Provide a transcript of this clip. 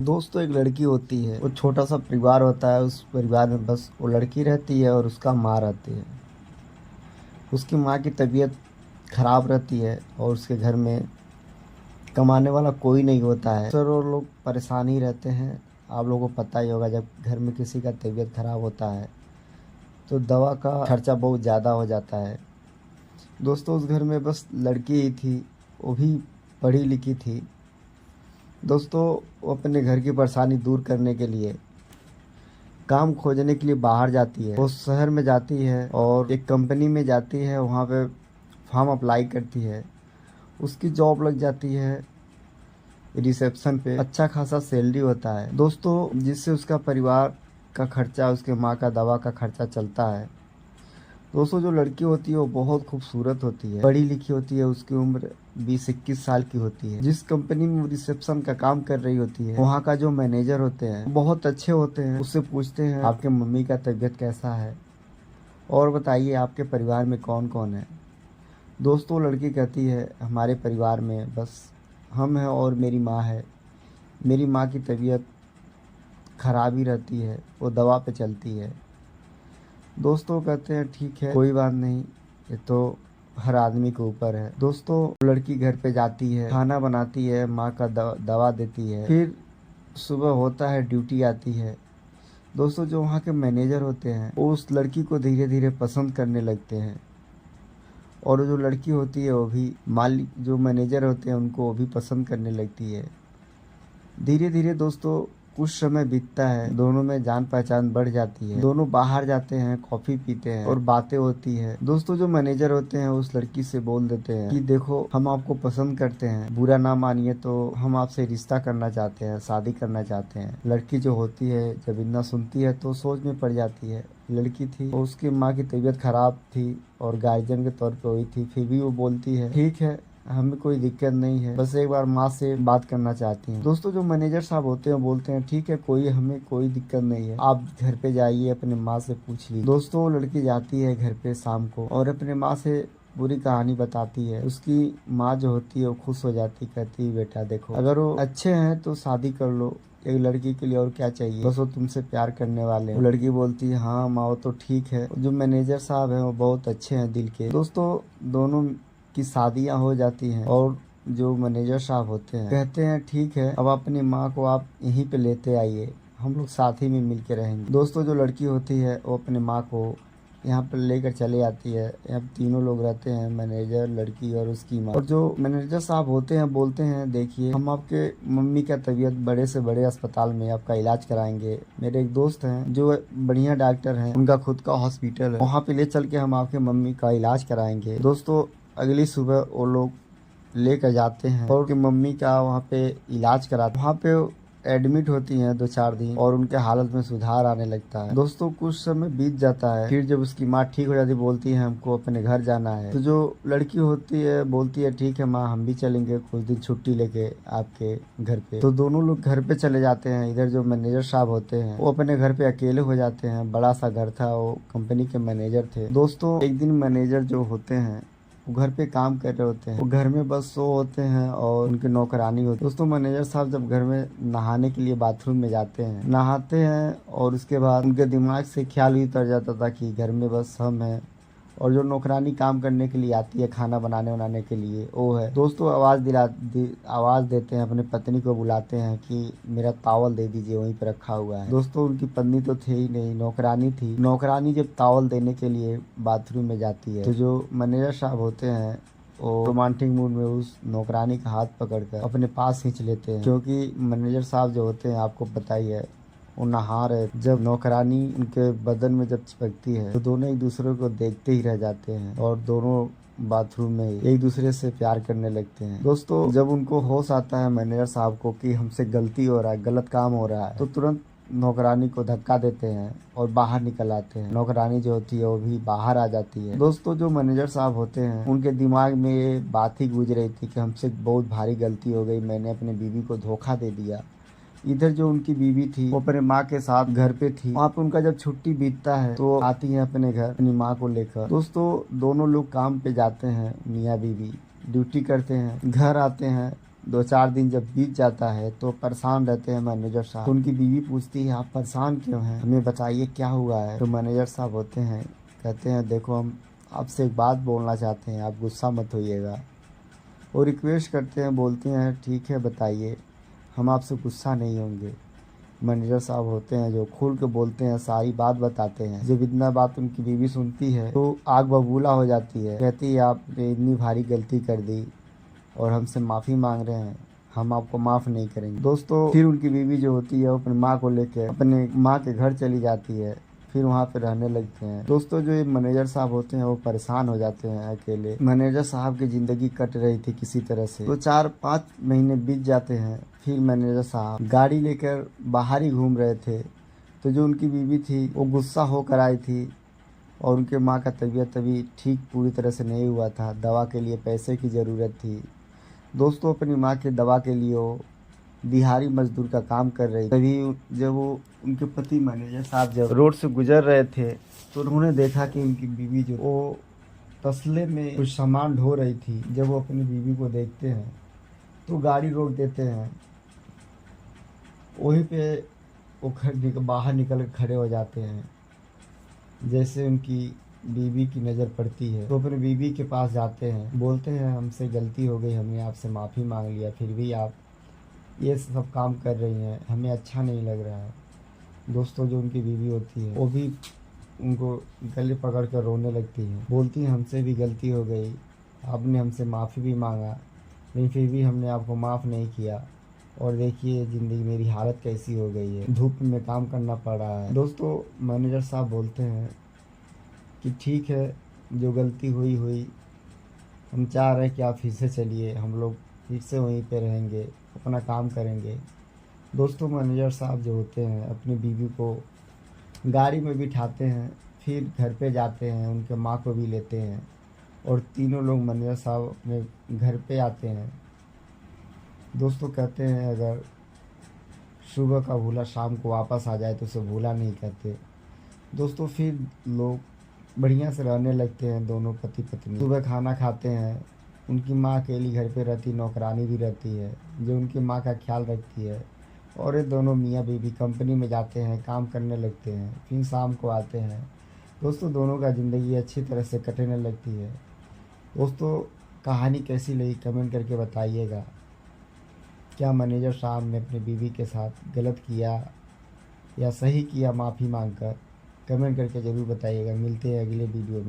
दोस्तों एक लड़की होती है, वो छोटा सा परिवार होता है। उस परिवार में बस वो लड़की रहती है और उसका माँ रहती है। उसकी माँ की तबीयत खराब रहती है और उसके घर में कमाने वाला कोई नहीं होता है। सर और लोग परेशान ही रहते हैं। आप लोगों को पता ही होगा, जब घर में किसी का तबीयत खराब होता है तो दवा का खर्चा बहुत ज़्यादा हो जाता है। दोस्तों उस घर में बस लड़की ही थी, वो भी पढ़ी लिखी थी। दोस्तों वो अपने घर की परेशानी दूर करने के लिए काम खोजने के लिए बाहर जाती है। वो शहर में जाती है और एक कंपनी में जाती है, वहाँ पे फॉर्म अप्लाई करती है। उसकी जॉब लग जाती है रिसेप्शन पे। अच्छा खासा सैलरी होता है दोस्तों, जिससे उसका परिवार का खर्चा, उसके माँ का दवा का खर्चा चलता है। दोस्तों जो लड़की होती है वो बहुत खूबसूरत होती है, पढ़ी लिखी होती है। उसकी उम्र 20-21 साल की होती है। जिस कंपनी में वो रिसेप्शन का काम कर रही होती है, वहाँ का जो मैनेजर होते हैं बहुत अच्छे होते हैं। उससे पूछते हैं आपके मम्मी का तबीयत कैसा है और बताइए आपके परिवार में कौन कौन है। दोस्तों लड़की कहती है हमारे परिवार में बस हम हैं और मेरी माँ है। मेरी माँ की तबीयत खराब ही रहती है, वो दवा पे चलती है। दोस्तों कहते हैं ठीक है, कोई बात नहीं, ये तो हर आदमी के ऊपर है। दोस्तों लड़की घर पे जाती है, खाना बनाती है, माँ का दवा देती है। फिर सुबह होता है, ड्यूटी आती है। दोस्तों जो वहाँ के मैनेजर होते हैं वो उस लड़की को धीरे धीरे पसंद करने लगते हैं और जो लड़की होती है वो भी मालिक, जो मैनेजर होते हैं उनको वो भी पसंद करने लगती है। धीरे धीरे दोस्तों कुछ समय बीतता है, दोनों में जान पहचान बढ़ जाती है। दोनों बाहर जाते हैं, कॉफी पीते हैं और बातें होती है। दोस्तों जो मैनेजर होते हैं उस लड़की से बोल देते हैं कि देखो हम आपको पसंद करते हैं, बुरा ना मानिए तो हम आपसे रिश्ता करना चाहते हैं, शादी करना चाहते हैं। लड़की जो होती है जब इतना सुनती है तो सोच में पड़ जाती है। लड़की थी और उसकी माँ की तबीयत खराब थी और गार्जियन के तौर पे हुई थी, फिर भी वो बोलती है ठीक है, हमें कोई दिक्कत नहीं है, बस एक बार माँ से बात करना चाहती हैं। दोस्तों जो मैनेजर साहब होते हैं बोलते हैं ठीक है, हमें कोई दिक्कत नहीं है, आप घर पे जाइए, अपने माँ से पूछ लीजिए। दोस्तों वो लड़की जाती है घर पे शाम को और अपने माँ से पूरी कहानी बताती है। उसकी माँ जो होती है वो खुश हो जाती, कहती है बेटा देखो, अगर वो अच्छे हैं तो शादी कर लो, एक लड़की के लिए और क्या चाहिए, बस वो तुमसे प्यार करने वाले हैं। वो लड़की बोलती है हाँ माँ वो तो ठीक है। जो मैनेजर साहब हैं वो बहुत अच्छे हैं दिल के। दोस्तों दोनों की शादियां हो जाती हैं और जो मैनेजर साहब होते हैं कहते हैं ठीक है, अब अपनी माँ को आप यहीं पे लेते आइए, हम लोग साथ ही में मिल के रहेंगे। दोस्तों जो लड़की होती है वो अपनी माँ को यहाँ पर लेकर चले आती है। यहाँ तीनों लोग रहते हैं, मैनेजर, लड़की और उसकी माँ। और जो मैनेजर साहब होते हैं बोलते हैं देखिए हम आपके मम्मी का तबीयत बड़े से बड़े अस्पताल में आपका इलाज कराएंगे। मेरे एक दोस्त हैं जो बढ़िया डॉक्टर हैं, उनका खुद का हॉस्पिटल है, वहाँ पे ले चल के हम आपके मम्मी का इलाज कराएंगे। दोस्तों अगली सुबह वो लोग लेकर जाते हैं और उनकी मम्मी का वहाँ पे इलाज कराते। वहाँ पे एडमिट होती हैं 2-4 दिन और उनके हालत में सुधार आने लगता है। दोस्तों कुछ समय बीत जाता है, फिर जब उसकी माँ ठीक हो जाती बोलती है हमको अपने घर जाना है। तो जो लड़की होती है बोलती है ठीक है माँ, हम भी चलेंगे कुछ दिन छुट्टी लेके आपके घर पे। तो दोनों लोग घर पे चले जाते हैं। इधर जो मैनेजर साहब होते हैं वो अपने घर पे अकेले हो जाते हैं। बड़ा सा घर था, वो कंपनी के मैनेजर थे। दोस्तों एक दिन मैनेजर जो होते हैं वो घर पे काम कर रहे होते हैं, वो घर में बस सो होते हैं और उनके नौकरानी होती है। दोस्तों मैनेजर साहब जब घर में नहाने के लिए बाथरूम में जाते हैं, नहाते हैं और उसके बाद उनके दिमाग से ख्याल ही उतर जाता था कि घर में बस हम हैं और जो नौकरानी काम करने के लिए आती है खाना बनाने के लिए वो है। दोस्तों आवाज़ देते हैं, अपने पत्नी को बुलाते हैं कि मेरा तावल दे दीजिए, वहीं पर रखा हुआ है। दोस्तों उनकी पत्नी तो थे ही नहीं, नौकरानी थी। नौकरानी जब तावल देने के लिए बाथरूम में जाती है तो जो मैनेजर साहब होते हैं वो रोमांटिक मूड में उस नौकरानी का हाथ पकड़कर अपने पास खींच लेते हैं, क्योंकि मैनेजर साहब जो होते हैं आपको पता ही है वो नहा रहे। जब नौकरानी उनके बदन में जब चिपकती है तो दोनों एक दूसरे को देखते ही रह जाते हैं और दोनों बाथरूम में एक दूसरे से प्यार करने लगते हैं। दोस्तों जब उनको होश आता है मैनेजर साहब को कि हमसे गलती हो रहा है, गलत काम हो रहा है, तो तुरंत नौकरानी को धक्का देते हैं और बाहर निकल आते हैं। नौकरानी जो होती है वो भी बाहर आ जाती है। दोस्तों जो मैनेजर साहब होते हैं उनके दिमाग में ये बात ही गूंज रही थी कि हमसे बहुत भारी गलती हो गई, मैंने अपने बीवी को धोखा दे दिया। इधर जो उनकी बीवी थी वो अपने माँ के साथ घर पे थी। वहाँ पे उनका जब छुट्टी बीतता है तो आती है अपने घर अपनी माँ को लेकर। दोस्तों दोनों लोग काम पे जाते हैं, मियाँ बीवी ड्यूटी करते हैं, घर आते हैं 2-4 दिन जब बीत जाता है तो परेशान रहते हैं मैनेजर साहब। तो उनकी बीवी पूछती है, आप परेशान क्यों हैं, हमें बताइए क्या हुआ है। तो मैनेजर साहब होते हैं, कहते हैं देखो हम आपसे एक बात बोलना चाहते हैं, आप गुस्सा मत होइएगा। वो रिक्वेस्ट करते हैं, बोलते हैं ठीक है बताइए, हम आपसे गुस्सा नहीं होंगे। मैनेजर साहब होते हैं जो खुल के बोलते हैं, सारी बात बताते हैं। जब इतना बात उनकी बीवी सुनती है तो आग बबूला हो जाती है। कहती है आपने इतनी भारी गलती कर दी और हमसे माफ़ी मांग रहे हैं, हम आपको माफ़ नहीं करेंगे। दोस्तों फिर उनकी बीवी जो होती है वो अपनी माँ को लेकर अपने माँ के घर चली जाती है, फिर वहाँ पे रहने लगते हैं। दोस्तों जो ये मैनेजर साहब होते हैं वो परेशान हो जाते हैं अकेले। मैनेजर साहब की ज़िंदगी कट रही थी किसी तरह से। तो 4-5 महीने बीत जाते हैं। फिर मैनेजर साहब गाड़ी लेकर बाहर ही घूम रहे थे, तो जो उनकी बीवी थी वो गुस्सा होकर आई थी और उनके माँ का तबीयत अभी ठीक पूरी तरह से नहीं हुआ था। दवा के लिए पैसे की ज़रूरत थी। दोस्तों अपनी माँ के दवा के लिए वो दिहाड़ी मजदूर का काम कर रही। तभी जब वो उनके पति मैनेजर साहब जब रोड से गुजर रहे थे तो उन्होंने देखा कि उनकी बीवी जो वो तसले में कुछ सामान ढो रही थी। जब वो अपनी बीवी को देखते हैं तो गाड़ी रोक देते हैं। वहीं पे वो बाहर निकल कर खड़े हो जाते हैं। जैसे उनकी बीवी की नज़र पड़ती है तो अपने बीवी के पास जाते हैं, बोलते हैं हमसे गलती हो गई, हमने आपसे माफ़ी मांग लिया, फिर भी आप ये सब काम कर रही हैं, हमें अच्छा नहीं लग रहा है। दोस्तों जो उनकी बीवी होती है वो भी उनको गले पकड़ कर रोने लगती है, बोलती है हमसे भी गलती हो गई, आपने हमसे माफ़ी भी मांगा लेकिन फिर भी हमने आपको माफ़ नहीं किया और देखिए ज़िंदगी मेरी हालत कैसी हो गई है, धूप में काम करना पड़ रहा है। दोस्तों मैनेजर साहब बोलते हैं कि ठीक है जो गलती हुई हुई, हम चाह रहे हैं कि आप फिर से चलिए, हम लोग फिर से वहीं पे रहेंगे, अपना काम करेंगे। दोस्तों मैनेजर साहब जो होते हैं अपनी बीवी को गाड़ी में बिठाते हैं, फिर घर पे जाते हैं, उनके माँ को भी लेते हैं और तीनों लोग मैनेजर साहब अपने घर पे आते हैं। दोस्तों कहते हैं अगर सुबह का भूला शाम को वापस आ जाए तो उसे भूला नहीं कहते। दोस्तों फिर लोग बढ़िया से रहने लगते हैं, दोनों पति पत्नी सुबह खाना खाते हैं। उनकी माँ अकेली घर पे रहती, नौकरानी भी रहती है जो उनकी माँ का ख्याल रखती है और ये दोनों मियाँ बीवी कंपनी में जाते हैं, काम करने लगते हैं, फिर शाम को आते हैं। दोस्तों दोनों का ज़िंदगी अच्छी तरह से कटने लगती है। दोस्तों कहानी कैसी लगी कमेंट करके बताइएगा। क्या मैनेजर साहब ने अपनी बीवी के साथ गलत किया या सही किया माफ़ी मांगकर, कमेंट करके ज़रूर बताइएगा। मिलते हैं अगले वीडियो में।